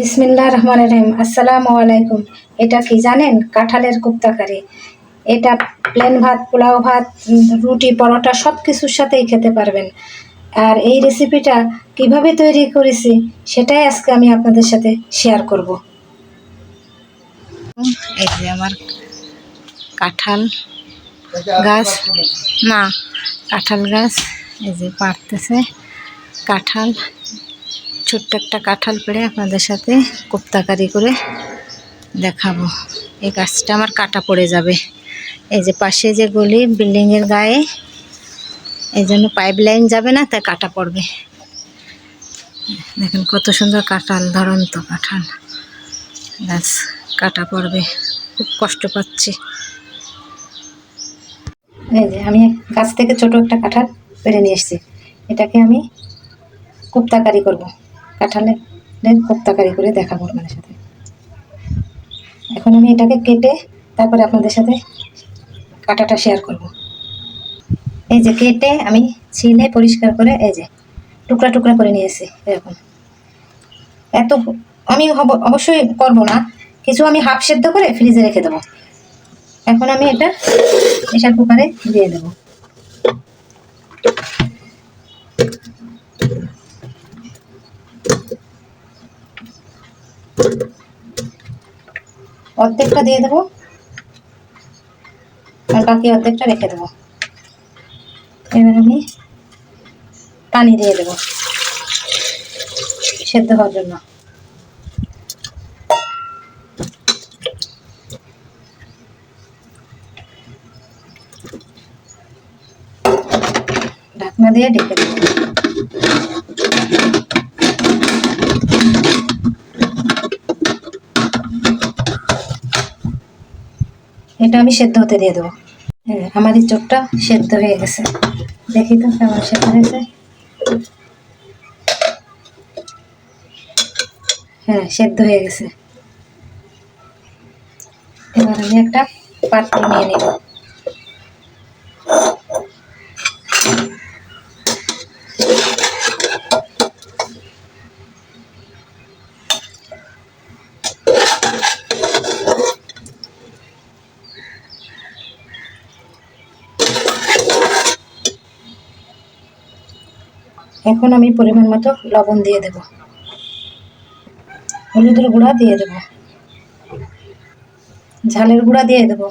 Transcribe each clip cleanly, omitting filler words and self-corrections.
বিসমিল্লাহ রহমান রহিম। আসসালামু আলাইকুম। এটা কি জানেন? কাঁঠালের কুপ্তাকারি। এটা প্লেন ভাত, পোলাও ভাত, রুটি, পরোটা সব কিছুর সাথেই খেতে পারবেন। আর এই রেসিপিটা কিভাবে তৈরি করেছি সেটাই আজকে আমি আপনাদের সাথে শেয়ার করব। এই যে আমার কাঁঠাল গাছ, না কাঁঠাল গাছ, এই যে পাড়তেছে কাঁঠাল। ছোট্ট একটা কাঁঠাল পেড়ে আপনাদের সাথে কোপ্তাকারি করে দেখাবো। এই গাছটা আমার কাটা পড়ে যাবে। এই যে পাশে যে গলি, বিল্ডিংয়ের গায়ে, এই জন্য পাইপ লাইন যাবে না, তাই কাটা পড়বে। দেখেন কত সুন্দর কাঁঠাল, ধরন্ত কাঁঠাল গাছ, কাটা পড়বে, খুব কষ্ট পাচ্ছি। এই যে আমি গাছ থেকে ছোট একটা কাঁঠাল পেড়ে নিয়ে এসেছি। এটাকে আমি কোপ্তাকারি করব, কাঁঠালের কোপ্তাকারি করে দেখাবো আপনাদের সাথে। এখন আমি এটাকে কেটে তারপরে আপনাদের সাথে কাটাটা শেয়ার করব। এই যে কেটে আমি ছিলে পরিষ্কার করে এই যে টুকরা টুকরা করে নিয়েছি। এরকম এত আমি অবশ্যই করব না, কিছু আমি হাফ সেদ্ধ করে ফ্রিজে রেখে দেবো। এখন আমি এটা প্রেশার কুকারে দিয়ে দেবো। অর্ধেকটা দিয়ে দেবো আর বাকি অর্ধেকটা রেখে দেবো। এবার আমি পানি দিয়ে দেবো সেদ্ধ হওয়ার জন্য। ঢাকনা দিয়ে ঢেকে দেবো। এটা আমি সেদ্ধ হতে দিয়ে দেবো। আমার এই চোখটা সেদ্ধ হয়ে গেছে, দেখি তো কেমন সেদ্ধ হয়েছে। হ্যাঁ, সেদ্ধ হয়ে গেছে। এবার আমি একটা পাত্র নিয়ে নেব। এখন আমি পরিমাণ মতো লবণ দিয়ে দেব, হলুদের গুঁড়া দিয়ে দেব, ঝালের গুঁড়া দিয়ে দেব।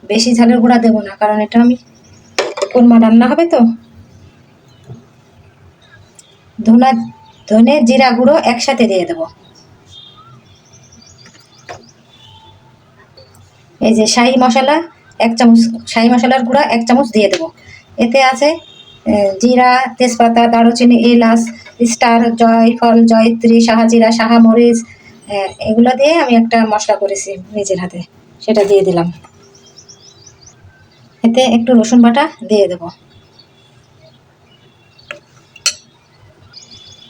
বেশি ঝালের গুঁড়া দেব না, কারণ এটা আমি কোরমা রান্না হবে তো। ধনে জিরা গুঁড়ো একসাথে দিয়ে দেব। এই যে শাহি মশলা 1 চামচ, শাহি মশলার গুঁড়া 1 চামচ দিয়ে দেব। এতে আছে জিরা, তেজপাতা, দারুচিনি, এলাচ, স্টার, জয়ফল, জয়ত্রী, শাহজিরা, শাহমরিচ, এগুলো দিয়ে আমি একটা মশলা করেছি নিজের হাতে, সেটা দিয়ে দিলাম। এতে একটু রসুন বাটা দিয়ে দেব।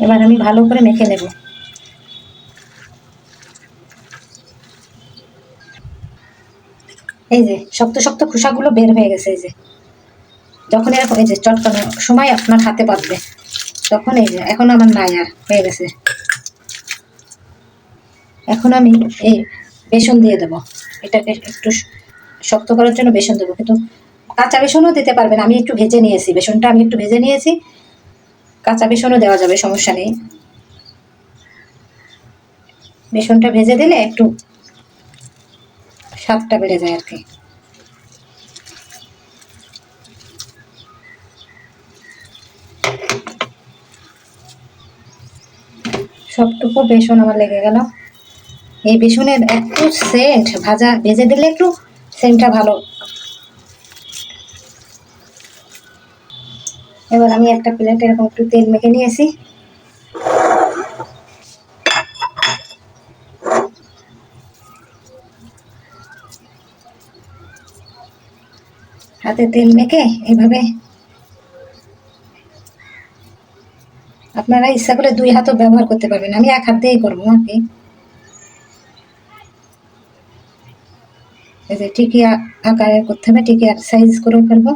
এবার আমি ভালো করে মেখে নেব। এই যে শক্ত শক্ত খোসাগুলো বের হয়ে গেছে। এই যে যখন এরকম এই যে চটকানোর সময় আপনার হাতে পাতবে, তখন এই যে এখন আমার নাই, আর হয়ে গেছে। এখন আমি এই বেসন দিয়ে দেবো। এটাকে একটু শক্ত করার জন্য বেসন দেবো, কিন্তু কাঁচা বেসনও দিতে পারবেন। আমি একটু ভেজে নিয়েছি বেসনটা, আমি একটু ভেজে নিয়েছি, কাঁচা বেসনও দেওয়া যাবে, সমস্যা নেই। বেসনটা ভেজে দিলে একটু স্বাদটা বেড়ে যায় আর কি। সবটুকু বেসন আমার লেগে গেল। এই বেসনের একটু সেন্ট ভেজে দিলে একটু সেন্টটা ভালো। এবার আমি একটা প্লেটে এরকম একটু তেল মেখে নিয়েছি। হাতে তেল মেখে এইভাবে, আপনারা ইচ্ছা করে 2 হাতও ব্যবহার করতে পারবেন, আমি 1 হাত দিয়েই করবো আর কি। এই যে ঠিকই আকারের করতে হবে, ঠিকই সাইজ করে ফেলবো।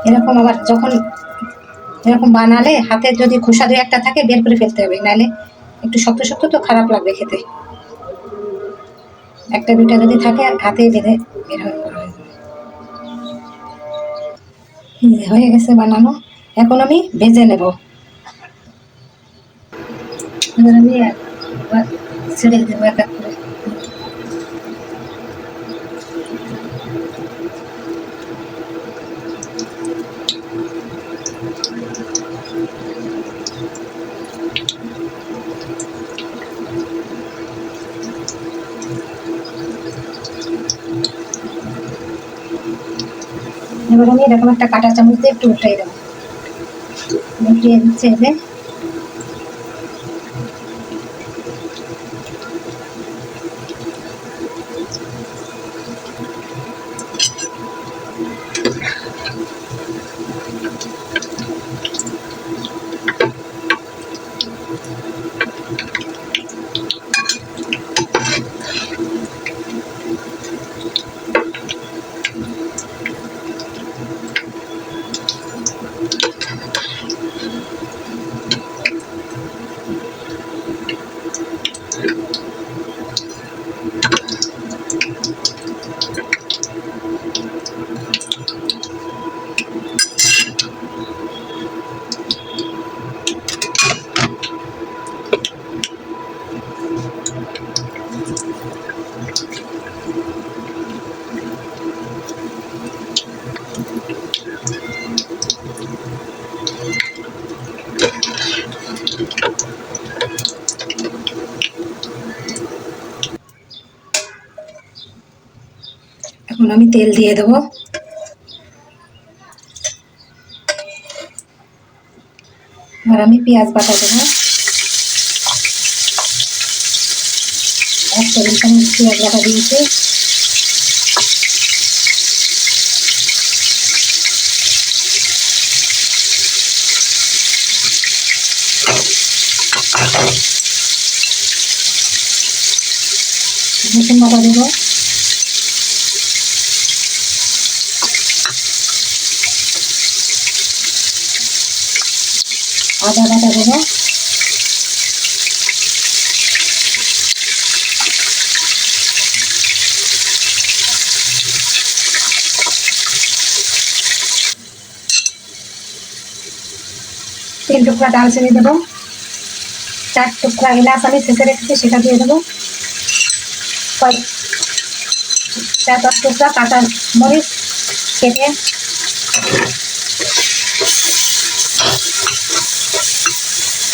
এরকম আবার যখন এরকম বানালে হাতে যদি খোসা দুই একটা থাকে বের করে ফেলতে হবে, নাহলে একটু শক্ত শক্ত তো খারাপ লাগবে খেতে। একটা দুইটা যদি থাকে হাতে বেঁধে বের হয়ে গেছে বানানো। এখন আমি ভেজে নেব। এবার আমি ছেড়ে দেবো এক এক করে। এবার আমি এরকম একটা কাঁটা চামচ দিয়ে একটু উল্টাই দেবো। উল্টিয়ে দিচ্ছে এতে। এখন আমি তেল দিয়ে দেবো। আর আমি পেঁয়াজ বাটা দেবো। 1 টেবিল চামচ পেঁয়াজ বাটা দিয়েছি। রসুন বাটা দেবো। আদা বাটা দেবো। তিন টুকরা দারচিনি দেবো। 4 টুকরা এলাচ আমি ছেঁচে রেখেছি সেটা দিয়ে দেবো। 4-5 টুকরা কাঁচা মরিচ কেটে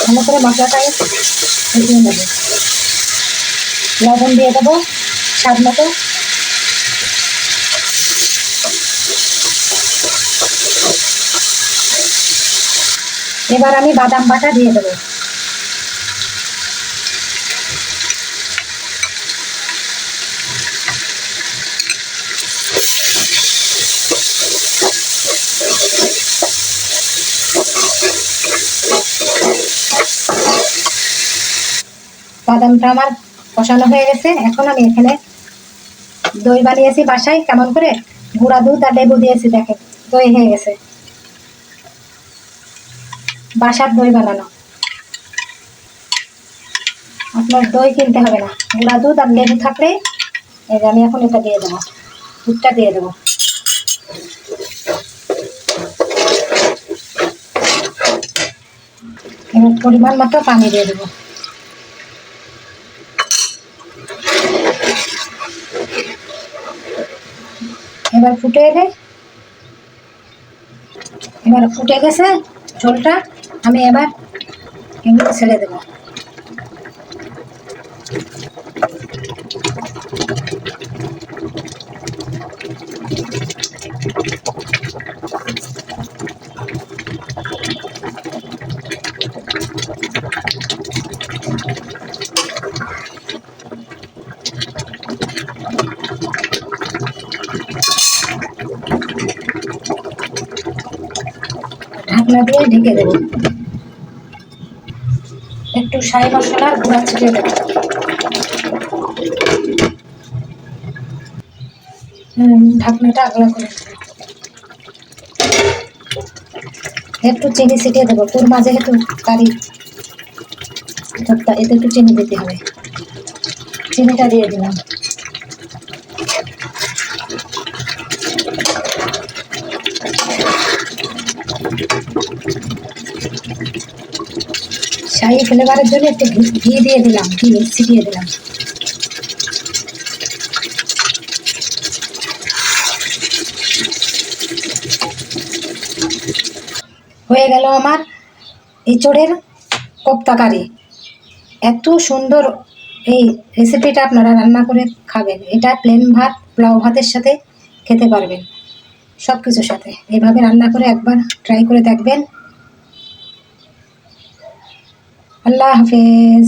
ভালো করে মশলাটাকে মিশিয়ে নেব। লবণ দিয়ে দেবো স্বাদ মতো। এবার আমি বাদাম বাটা দিয়ে দেবো। বাদামটা আমার কষানো হয়ে গেছে। এখন আমি এখানে দই বানিয়েছি বাসায় কেমন করে, গুঁড়া দুধ আর লেবু দিয়েছি। দেখেন দই হয়ে গেছে, বাসার দই বানানো। আপনার দই কিনতে হবে না, গুঁড়া দুধ আর লেবু থাকলে। এই যে আমি এখন এটা দিয়ে দেবো, দুধটা দিয়ে দেবো। এবার পরিমাণ মতো পানি দিয়ে দেবো। এবার ফুটে গেছে ঝোলটা। আমি এবার এগুলো ছেড়ে দেবো। ঢাকনা দিয়ে ঢেকে দেবো। একটু শাহি মশলার গুঁড়া ছিটিয়ে দেবো। ঢাকনাটা আগলা করে দেবো। একটু চিনি ছিটিয়ে দেবো, কুরমা যেহেতু কারি কোপ্তা, এতে একটু চিনি দিতে হবে। চিনিটা দিয়ে দিলাম। শাহি ফ্লেভারের জন্য একটু ঘি দিয়ে দিলাম, ঘি ছিটিয়ে দিলাম। হয়ে গেল আমার এঁচোড়ের কোপ্তা কারি। এত সুন্দর এই রেসিপিটা আপনারা রান্না করে খাবেন। এটা প্লেন ভাত, পোলাও ভাতের সাথে খেতে পারবেন, সব কিছুর সাথে। এইভাবে রান্না করে একবার ট্রাই করে দেখবেন। আল্লাহ হাফেজ।